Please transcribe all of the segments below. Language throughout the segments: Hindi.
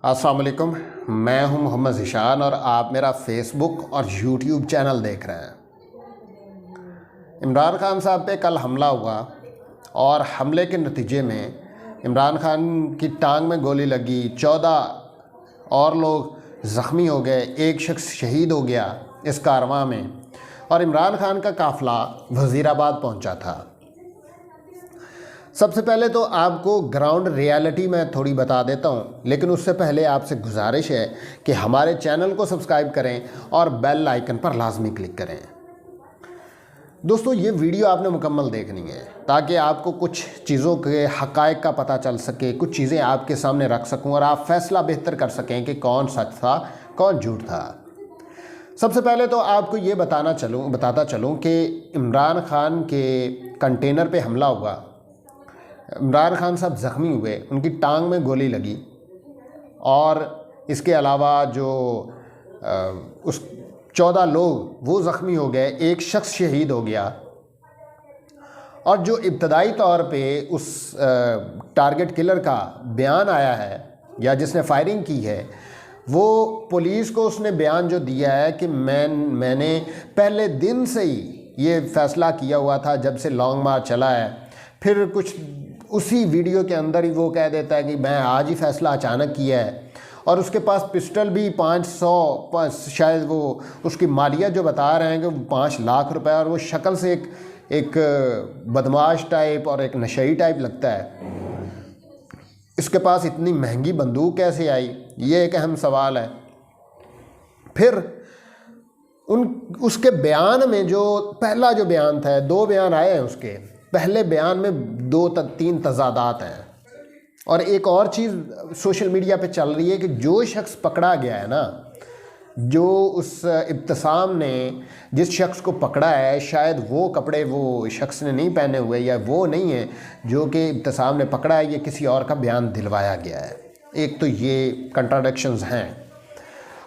अस्सलाम वालेकुम, मैं हूं मोहम्मद ज़ीशान और आप मेरा फेसबुक और यूट्यूब चैनल देख रहे हैं। इमरान खान साहब पे कल हमला हुआ और हमले के नतीजे में इमरान खान की टांग में गोली लगी, 14 और लोग ज़ख्मी हो गए, एक शख्स शहीद हो गया इस कारवां में। और इमरान खान का काफ़िला वज़ीराबाद पहुंचा था। सबसे पहले तो आपको ग्राउंड रियलिटी मैं थोड़ी बता देता हूँ, लेकिन उससे पहले आपसे गुजारिश है कि हमारे चैनल को सब्सक्राइब करें और बेल आइकन पर लाजमी क्लिक करें। दोस्तों, ये वीडियो आपने मुकम्मल देखनी है ताकि आपको कुछ चीज़ों के हक़ाइक़ का पता चल सके, कुछ चीज़ें आपके सामने रख सकूँ और आप फ़ैसला बेहतर कर सकें कि कौन सच था कौन झूठ था। सबसे पहले तो आपको ये बताता चलूँ कि इमरान खान के कंटेनर पे हमला हुआ, इमरान खान साहब ज़ख्मी हुए, उनकी टांग में गोली लगी और इसके अलावा जो उस 14 लोग वो ज़ख्मी हो गए, एक शख्स शहीद हो गया। और जो इब्तदाई तौर पे उस टारगेट किलर का बयान आया है या जिसने फायरिंग की है, वो पुलिस को उसने बयान जो दिया है कि मैंने पहले दिन से ही ये फ़ैसला किया हुआ था जब से लॉन्ग मार्च चला है। फिर कुछ उसी वीडियो के अंदर ही वो कह देता है कि मैं आज ही फ़ैसला अचानक किया है। और उसके पास पिस्टल भी 500 शायद वो उसकी मालियत जो बता रहे हैं कि 5 लाख रुपए, और वो शक्ल से एक बदमाश टाइप और एक नशई टाइप लगता है। इसके पास इतनी महंगी बंदूक कैसे आई, ये एक अहम सवाल है। फिर उसके बयान में जो पहला जो बयान था, 2 बयान आए हैं उसके। पहले बयान में 2-3 तज़ादात हैं। और एक और चीज़ सोशल मीडिया पे चल रही है कि जो शख्स पकड़ा गया है ना, जो उस इब्तिसाम ने जिस शख्स को पकड़ा है, शायद वो कपड़े वो शख्स ने नहीं पहने हुए, या वो नहीं है जो कि इब्तिसाम ने पकड़ा है, ये किसी और का बयान दिलवाया गया है। एक तो ये कंट्राडिक्शंस हैं।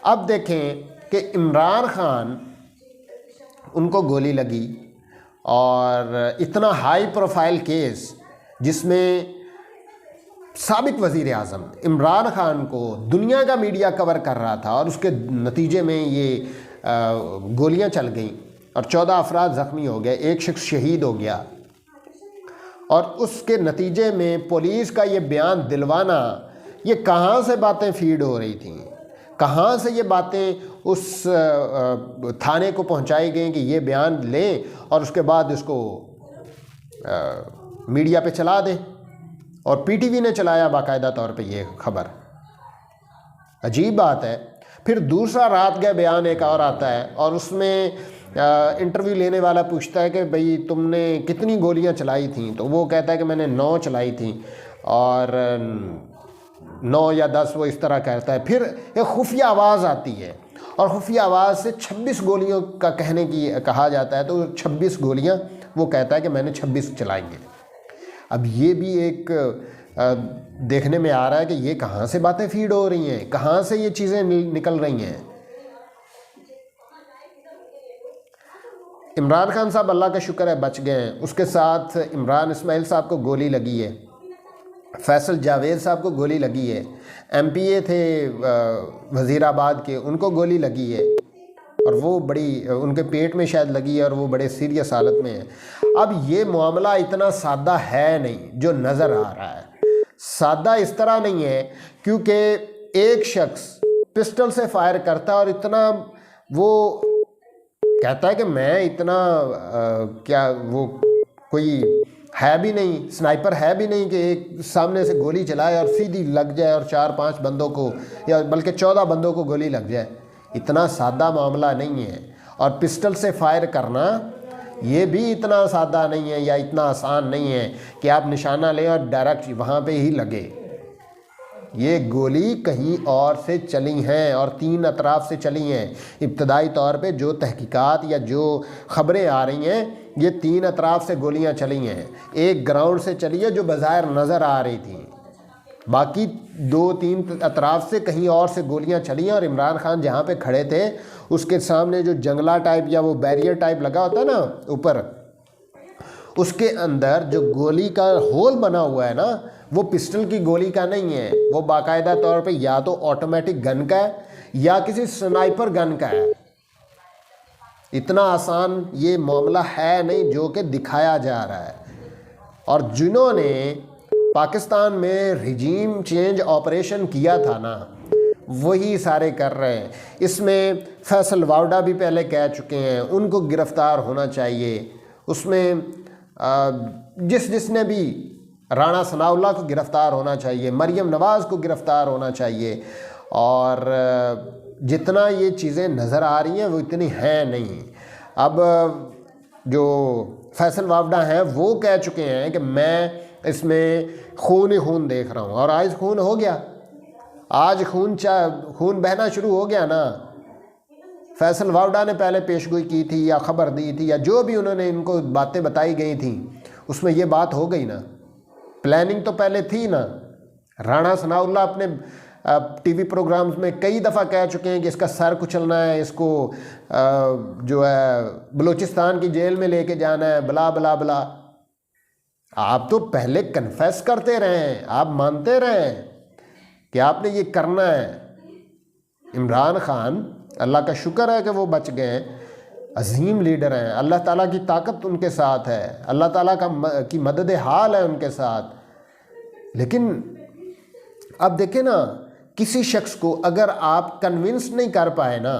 अब देखें कि इमरान खान, उनको गोली लगी और इतना हाई प्रोफाइल केस जिसमें साबिक वज़ीर आज़म इमरान खान को दुनिया का मीडिया कवर कर रहा था, और उसके नतीजे में ये गोलियां चल गईं और 14 अफराद ज़ख्मी हो गए, एक शख्स शहीद हो गया। और उसके नतीजे में पुलिस का ये बयान दिलवाना, ये कहाँ से बातें फीड हो रही थी, कहाँ से ये बातें उस थाने को पहुंचाई गई कि ये बयान लें और उसके बाद इसको मीडिया पे चला दें। और पीटीवी ने चलाया बाकायदा तौर पे ये खबर। अजीब बात है। फिर दूसरा रात का बयान एक और आता है और उसमें इंटरव्यू लेने वाला पूछता है कि भाई तुमने कितनी गोलियां चलाई थी, तो वो कहता है कि मैंने 9 चलाई थी, और 9 या 10 वो इस तरह कहता है। फिर एक खुफिया आवाज़ आती है और खुफिया आवाज़ से 26 गोलियों का कहा जाता है, तो 26 गोलियां वो कहता है कि मैंने 26 चलाई हैं। अब ये भी एक देखने में आ रहा है कि ये कहाँ से बातें फीड हो रही हैं, कहाँ से ये चीज़ें निकल रही हैं। इमरान खान साहब अल्लाह का शुक्र है बच गए हैं। उसके साथ इमरान इस्माइल साहब को गोली लगी है, फैसल जावेद साहब को गोली लगी है, एमपीए थे वज़ीराबाद के, उनको गोली लगी है और वो बड़ी उनके पेट में शायद लगी है और वो बड़े सीरियस हालत में है। अब ये मामला इतना सादा है नहीं जो नज़र आ रहा है। सादा इस तरह नहीं है क्योंकि एक शख्स पिस्टल से फायर करता है और इतना वो कहता है कि मैं इतना क्या वो कोई है भी नहीं, स्नाइपर है भी नहीं कि एक सामने से गोली चलाए और सीधी लग जाए और 4-5 बंदों को या बल्कि 14 बंदों को गोली लग जाए। इतना सादा मामला नहीं है। और पिस्टल से फायर करना ये भी इतना सादा नहीं है या इतना आसान नहीं है कि आप निशाना लें और डायरेक्ट वहाँ पे ही लगे। ये गोली कहीं और से चली हैं और 3 अतराफ से चली हैं। इब्तदाई तौर पे जो तहकीकात या जो ख़बरें आ रही हैं, ये 3 अतराफ से गोलियां चली हैं। एक ग्राउंड से चली है जो बाज़ाहिर नज़र आ रही थी, बाकी 2-3 अतराफ से कहीं और से गोलियां चली हैं। और इमरान खान जहाँ पे खड़े थे उसके सामने जो जंगला टाइप या वो बैरियर टाइप लगा होता है ना ऊपर, उसके अंदर जो गोली का होल बना हुआ है ना, वो पिस्टल की गोली का नहीं है, वो बाकायदा तौर पे या तो ऑटोमेटिक गन का है या किसी स्नाइपर गन का है। इतना आसान ये मामला है नहीं जो कि दिखाया जा रहा है। और जिन्होंने पाकिस्तान में रिजीम चेंज ऑपरेशन किया था ना, वही सारे कर रहे हैं। इसमें फैसल वावडा भी पहले कह चुके हैं, उनको गिरफ़्तार होना चाहिए। उसमें जिसने भी राणा सनाउल्लाह को गिरफ़्तार होना चाहिए, मरियम नवाज़ को गिरफ़्तार होना चाहिए। और जितना ये चीज़ें नज़र आ रही हैं वो इतनी हैं नहीं। अब जो फैसल वावडा हैं वो कह चुके हैं कि मैं इसमें खून ही खून देख रहा हूँ, और आज खून हो गया। आज खून बहना शुरू हो गया ना। फैसल वावडा ने पहले पेशगोई की थी या ख़बर दी थी या जो भी उन्होंने इनको बातें बताई गई थी, उसमें ये बात हो गई ना। प्लानिंग तो पहले थी ना। राणा सनाउल्लाह अपने टीवी प्रोग्राम्स में कई दफ़ा कह चुके हैं कि इसका सर कुचलना है, इसको जो है बलूचिस्तान की जेल में लेके जाना है, बला बला बला। आप तो पहले कन्फेस करते रहें, आप मानते रहें कि आपने ये करना है। इमरान खान, अल्लाह का शुक्र है कि वो बच गए, अजीम लीडर हैं, अल्लाह ताला की ताकत उनके साथ है, अल्लाह ताला की मदद हाल है उनके साथ। लेकिन अब देखें ना, किसी शख्स को अगर आप कन्विंस नहीं कर पाए ना,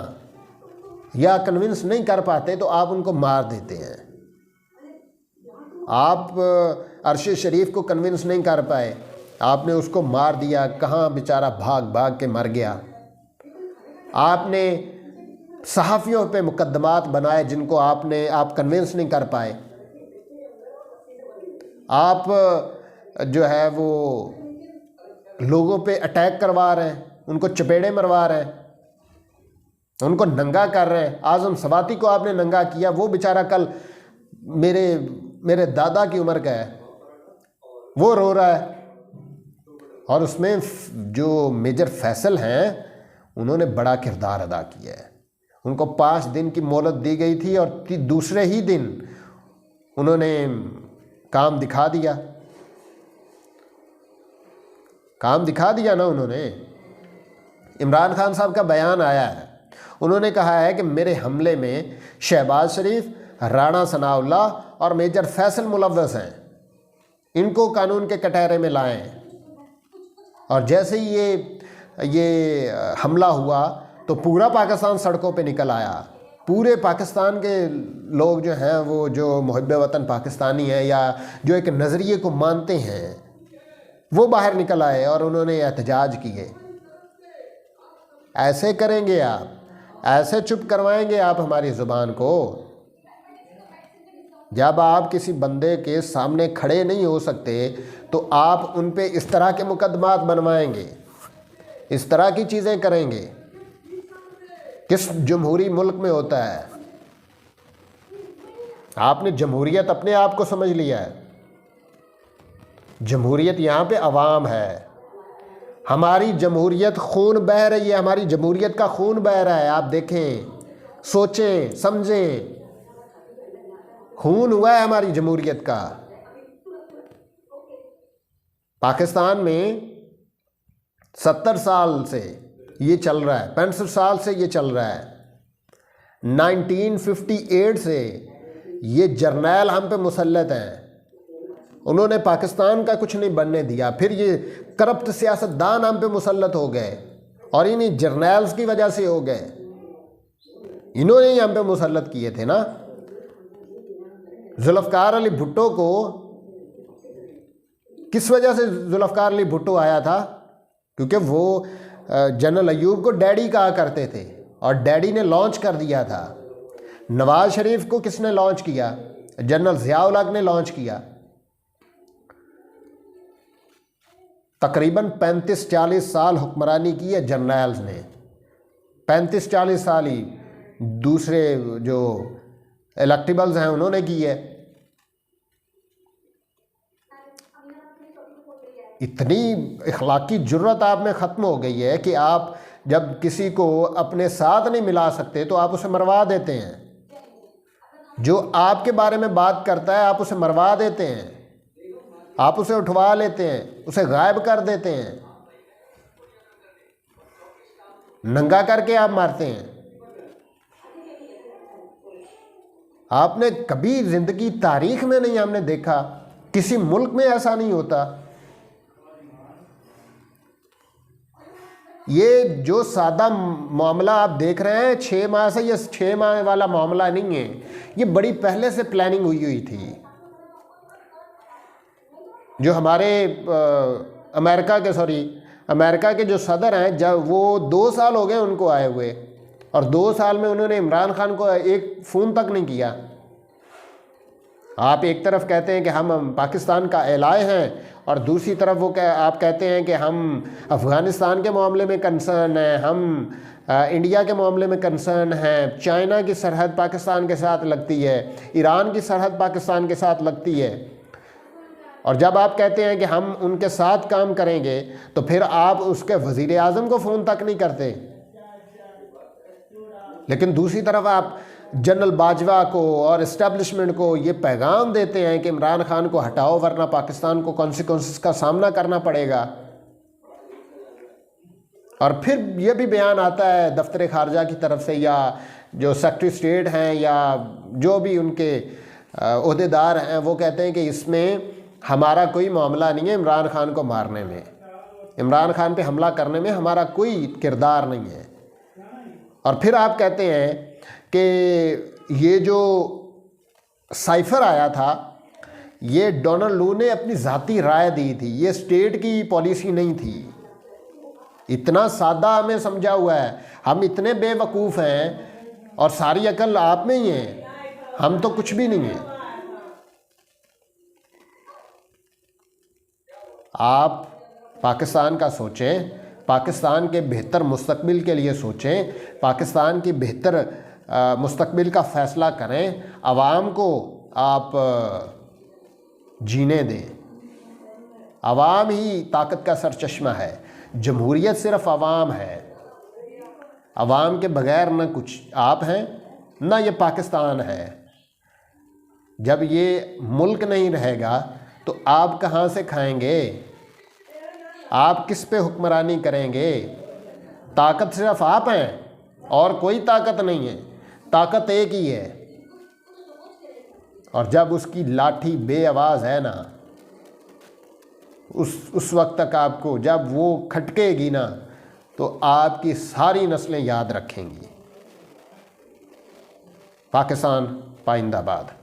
या कन्विंस नहीं कर पाते, तो आप उनको मार देते हैं। आप अरशद शरीफ को कन्विंस नहीं कर पाए, आपने उसको मार दिया, कहाँ बेचारा भाग भाग के मर गया। आपने सहाफ़ियों पे मुकदमात बनाए जिनको आप कन्विंस नहीं कर पाए। आप जो है वो लोगों पे अटैक करवा रहे हैं, उनको चपेड़े मरवा रहे हैं, उनको नंगा कर रहे हैं। आज़म सवाती को आपने नंगा किया, वो बेचारा कल मेरे दादा की उम्र का है, वो रो रहा है। और उसमें जो मेजर फैसल हैं, उन्होंने बड़ा किरदार अदा किया है। उनको 5 दिन की मोहलत दी गई थी और दूसरे ही दिन उन्होंने काम दिखा दिया। ना उन्होंने। इमरान खान साहब का बयान आया है, उन्होंने कहा है कि मेरे हमले में शहबाज शरीफ, राणा सनाउल्लाह और मेजर फैसल मुलव्वस हैं, इनको कानून के कटहरे में लाएं। और जैसे ही ये हमला हुआ तो पूरा पाकिस्तान सड़कों पे निकल आया। पूरे पाकिस्तान के लोग जो हैं, वो जो मुहिब्बे वतन पाकिस्तानी हैं या जो एक नज़रिए को मानते हैं, वो बाहर निकल आए और उन्होंने एहतजाज किए। ऐसे करेंगे आप, ऐसे चुप करवाएंगे आप हमारी ज़ुबान को। जब आप किसी बंदे के सामने खड़े नहीं हो सकते तो आप उन पे इस तरह के मुकदमात बनवाएंगे, इस तरह की चीज़ें करेंगे। किस जमहूरी मुल्क में होता है? आपने जमहूरियत अपने आप को समझ लिया है। जमहूरियत यहाँ पे अवाम है। हमारी जमहूरियत खून बह रही है, हमारी जमहूरियत का खून बह रहा है। आप देखें, सोचें, समझें, खून हुआ है हमारी जमहूरियत का। पाकिस्तान में 70 साल से ये चल रहा है, 65 साल से ये चल रहा है। 1958 से ये जर्नैल हम पे मुसल्लत हैं, उन्होंने पाकिस्तान का कुछ नहीं बनने दिया। फिर ये करप्ट सियासतदान हम पे मुसल्लत हो गए और इन्हीं जर्नैल्स की वजह से हो गए। इन्होंने ही हम पे मुसल्लत किए थे ना। जुल्फ़िकार अली भुट्टो को किस वजह से जुल्फ़िकार अली भुट्टो आया था? क्योंकि वो जनरल अयूब को डैडी कहा करते थे और डैडी ने लॉन्च कर दिया था। नवाज शरीफ को किसने लॉन्च किया? जनरल ज़िया-उल हक ने लॉन्च किया। तकरीबन 35-40 साल हुक्मरानी की है जर्नैल्स ने, 35-40 साल ही दूसरे जो इलेक्टेबल्स हैं उन्होंने की है। इतनी इखलाकी जुर्रत आप में ख़त्म हो गई है कि आप जब किसी को अपने साथ नहीं मिला सकते तो आप उसे मरवा देते हैं। जो आपके बारे में बात करता है आप उसे मरवा देते हैं। आप उसे उठवा लेते हैं, उसे गायब कर देते हैं, नंगा करके आप मारते हैं। आपने कभी जिंदगी तारीख में नहीं हमने देखा, किसी मुल्क में ऐसा नहीं होता। ये जो सादा मामला आप देख रहे हैं 6 माह से, ये 6 माह वाला मामला नहीं है, ये बड़ी पहले से प्लानिंग हुई थी। जो हमारे अमेरिका के जो सदर हैं, जब वो 2 साल हो गए उनको आए हुए, और 2 साल में उन्होंने इमरान खान को एक फ़ोन तक नहीं किया। आप एक तरफ कहते हैं कि हम पाकिस्तान का एलाय हैं, और दूसरी तरफ आप कहते हैं कि हम अफ़गानिस्तान के मामले में कंसर्न हैं, हम इंडिया के मामले में कंसर्न हैं, चाइना की सरहद पाकिस्तान के साथ लगती है, ईरान की सरहद पाकिस्तान के साथ लगती है। और जब आप कहते हैं कि हम उनके साथ काम करेंगे, तो फिर आप उसके वज़ीर आज़म को फ़ोन तक नहीं करते। लेकिन दूसरी तरफ आप जनरल बाजवा को और इस्टेब्लिशमेंट को ये पैगाम देते हैं कि इमरान खान को हटाओ, वरना पाकिस्तान को कॉन्सिक्वेंसेस का सामना करना पड़ेगा। और फिर ये भी बयान आता है दफ्तर खारजा की तरफ से, या जो सेक्रेटरी स्टेट हैं, या जो भी उनके ओहदेदार हैं, वो कहते हैं कि इसमें हमारा कोई मामला नहीं है, इमरान खान को मारने में, इमरान खान पे हमला करने में हमारा कोई किरदार नहीं है। और फिर आप कहते हैं कि ये जो साइफर आया था, ये डोनाल्ड लू ने अपनी ज़ाती राय दी थी, ये स्टेट की पॉलिसी नहीं थी। इतना सादा हमें समझा हुआ है, हम इतने बेवकूफ़ हैं, और सारी अकल आप में ही है, हम तो कुछ भी नहीं हैं। आप पाकिस्तान का सोचें, पाकिस्तान के बेहतर मुस्तकबिल के लिए सोचें, पाकिस्तान की बेहतर मुस्तकबिल का फ़ैसला करें, आवाम को आप जीने दें। आवाम ही ताकत का सरचश्मा है, जमहूरियत सिर्फ आवाम है, आवाम के बगैर न कुछ आप हैं न ये पाकिस्तान है। जब ये मुल्क नहीं रहेगा तो आप कहाँ से खाएंगे, आप किस पे हुक्मरानी करेंगे? ताकत सिर्फ आप हैं और कोई ताकत नहीं है, ताकत एक ही है। और जब उसकी लाठी बेआवाज़ है ना, उस वक्त तक आपको, जब वो खटकेगी ना, तो आपकी सारी नस्लें याद रखेंगी। पाकिस्तान पाइंदाबाद।